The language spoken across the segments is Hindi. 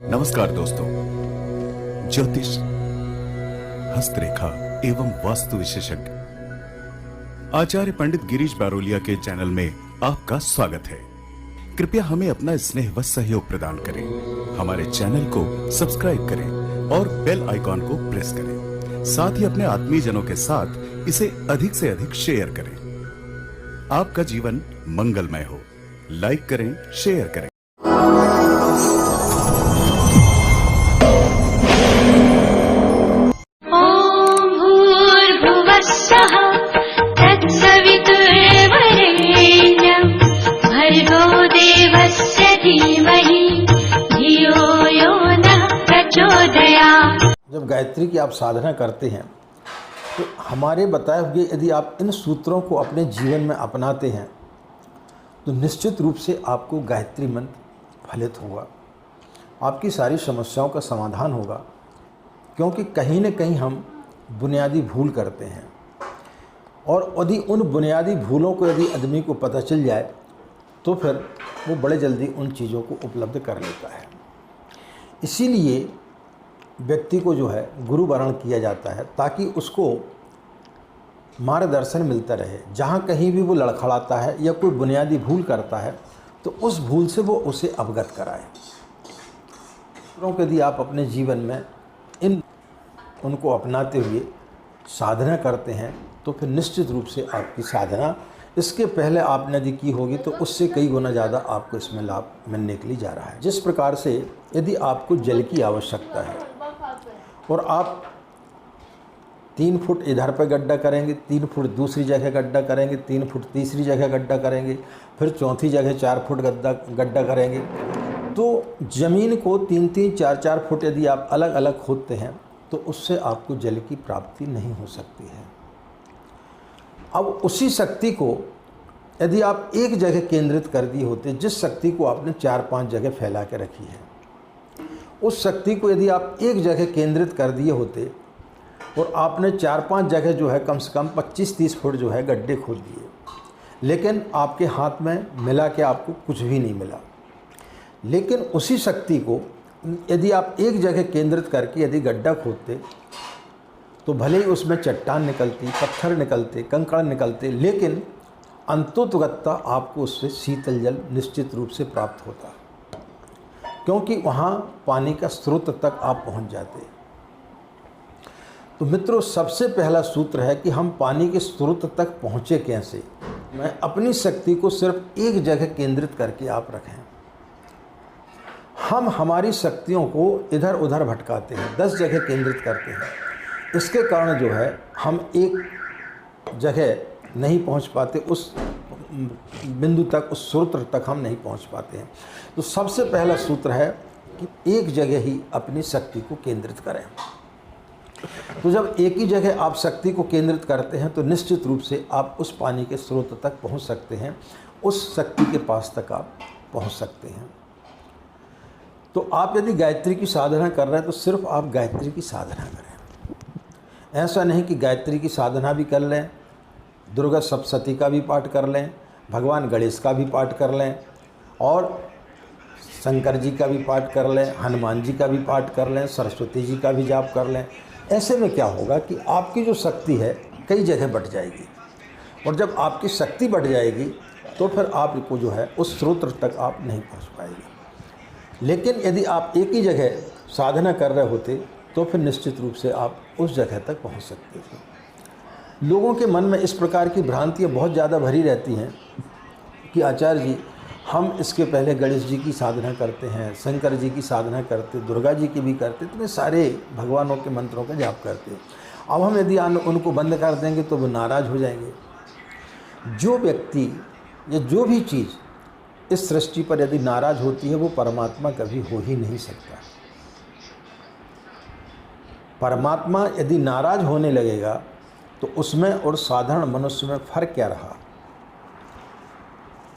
नमस्कार दोस्तों, ज्योतिष, हस्तरेखा एवं वास्तु विशेषज्ञ आचार्य पंडित गिरीश बारोलिया के चैनल में आपका स्वागत है। कृपया हमें अपना स्नेह व सहयोग प्रदान करें। हमारे चैनल को सब्सक्राइब करें और बेल आइकॉन को प्रेस करें। साथ ही अपने आत्मीयजनों के साथ इसे अधिक से अधिक शेयर करें। आपका जीवन मंगलमय हो। लाइक करें, शेयर करें। जब गायत्री की आप साधना करते हैं तो हमारे बताए हुए यदि आप इन सूत्रों को अपने जीवन में अपनाते हैं तो निश्चित रूप से आपको गायत्री मंत्र फलित होगा, आपकी सारी समस्याओं का समाधान होगा। क्योंकि कहीं न कहीं हम बुनियादी भूल करते हैं और यदि उन बुनियादी भूलों को यदि आदमी को पता चल जाए तो फिर वो बड़े जल्दी उन चीज़ों को उपलब्ध कर लेता है। इसीलिए व्यक्ति को जो है गुरु वरण किया जाता है ताकि उसको मार्गदर्शन मिलता रहे। जहाँ कहीं भी वो लड़खड़ाता है या कोई बुनियादी भूल करता है तो उस भूल से वो उसे अवगत कराए। यदि आप अपने जीवन में उनको अपनाते हुए साधना करते हैं तो फिर निश्चित रूप से आपकी साधना इसके पहले आपने यदि की होगी तो उससे कई गुना ज़्यादा आपको इसमें लाभ मिलने के लिए जा रहा है। जिस प्रकार से यदि आपको जल की आवश्यकता है और आप 3 फुट इधर पे गड्ढा करेंगे, 3 फुट दूसरी जगह गड्ढा करेंगे, 3 फुट तीसरी जगह गड्ढा करेंगे, फिर चौथी जगह 4 फुट गड्ढा करेंगे, तो ज़मीन को 3-3, 4-4 फुट यदि आप अलग अलग खोदते हैं तो उससे आपको जल की प्राप्ति नहीं हो सकती है। अब उसी शक्ति को यदि आप एक जगह केंद्रित कर दिए होते, जिस शक्ति को आपने 4-5 जगह फैला के रखी है, उस शक्ति को यदि आप एक जगह केंद्रित कर दिए होते और आपने 4-5 जगह जो है कम से कम 25-30 फुट जो है गड्ढे खोद दिए, लेकिन आपके हाथ में मिला के आपको कुछ भी नहीं मिला। लेकिन उसी शक्ति को यदि आप एक जगह केंद्रित करके यदि गड्ढा खोदते तो भले ही उसमें चट्टान निकलती, पत्थर निकलते, कंकड़ निकलते, लेकिन अंततोगत्ता आपको उससे शीतल जल निश्चित रूप से प्राप्त होता, क्योंकि वहाँ पानी का स्रोत तक आप पहुँच जाते। तो मित्रों, सबसे पहला सूत्र है कि हम पानी के स्रोत तक पहुँचे कैसे। मैं अपनी शक्ति को सिर्फ एक जगह केंद्रित करके आप रखें। हम हमारी शक्तियों को इधर उधर भटकाते हैं, 10 जगह केंद्रित करते हैं। इसके कारण जो है हम एक जगह नहीं पहुंच पाते, उस बिंदु तक, उस स्रोत तक हम नहीं पहुंच पाते हैं। तो सबसे पहला सूत्र है कि एक जगह ही अपनी शक्ति को केंद्रित करें। तो जब एक ही जगह आप शक्ति को केंद्रित करते हैं तो निश्चित रूप से आप उस पानी के स्रोत तक पहुंच सकते हैं, उस शक्ति के पास तक आप पहुंच सकते हैं। तो आप यदि गायत्री की साधना कर रहे हैं तो सिर्फ आप गायत्री की साधना करें। ऐसा नहीं कि गायत्री की साधना भी कर लें, दुर्गा सप्तशती का भी पाठ कर लें, भगवान गणेश का भी पाठ कर लें और शंकर जी का भी पाठ कर लें, हनुमान जी का भी पाठ कर लें, सरस्वती जी का भी जाप कर लें। ऐसे में क्या होगा कि आपकी जो शक्ति है कई जगह बढ़ जाएगी, और जब आपकी शक्ति बढ़ जाएगी तो फिर आपको जो है उस स्रोत तक आप नहीं पहुँच पाएंगे। लेकिन यदि आप एक ही जगह साधना कर रहे होते तो फिर निश्चित रूप से आप उस जगह तक पहुंच सकते थे। लोगों के मन में इस प्रकार की भ्रांतियाँ बहुत ज़्यादा भरी रहती हैं कि आचार्य जी, हम इसके पहले गणेश जी की साधना करते हैं, शंकर जी की साधना करते, दुर्गा जी की भी करते, इतने सारे भगवानों के मंत्रों का जाप करते हैं। अब हम यदि उनको बंद कर देंगे तो वो नाराज़ हो जाएंगे। जो व्यक्ति या जो भी चीज़ इस सृष्टि पर यदि नाराज़ होती है वो परमात्मा कभी हो ही नहीं सकता। परमात्मा यदि नाराज़ होने लगेगा तो उसमें और साधारण मनुष्य में फ़र्क क्या रहा।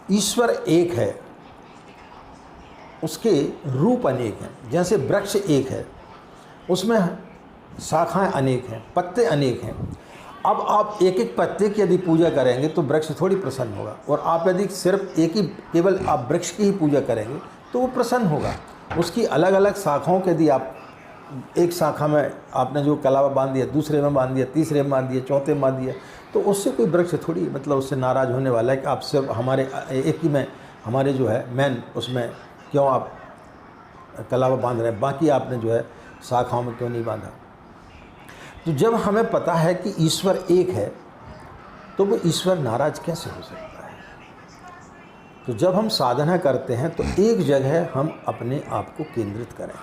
ईश्वर एक है, उसके रूप अनेक हैं। जैसे वृक्ष एक है, उसमें शाखाएं अनेक हैं, पत्ते अनेक हैं। अब आप एक एक पत्ते की यदि पूजा करेंगे तो वृक्ष थोड़ी प्रसन्न होगा, और आप यदि सिर्फ एक ही केवल आप वृक्ष की ही पूजा करेंगे तो वो प्रसन्न होगा। उसकी अलग अलग शाखाओं के यदि आप एक शाखा में आपने जो कलावा बांध दिया, दूसरे में बांध दिया, तीसरे में बांध दिया, चौथे में बांध दिया, तो उससे कोई वृक्ष थोड़ी मतलब उससे नाराज़ होने वाला है कि आप सिर्फ हमारे एक ही में हमारे जो है मेन उसमें क्यों आप कलावा बांध रहे हैं, बाकी आपने जो है शाखाओं में क्यों नहीं बांधा। तो जब हमें पता है कि ईश्वर एक है तो वो ईश्वर नाराज़ कैसे हो सकता है। तो जब हम साधना करते हैं तो एक जगह हम अपने आप को केंद्रित करें।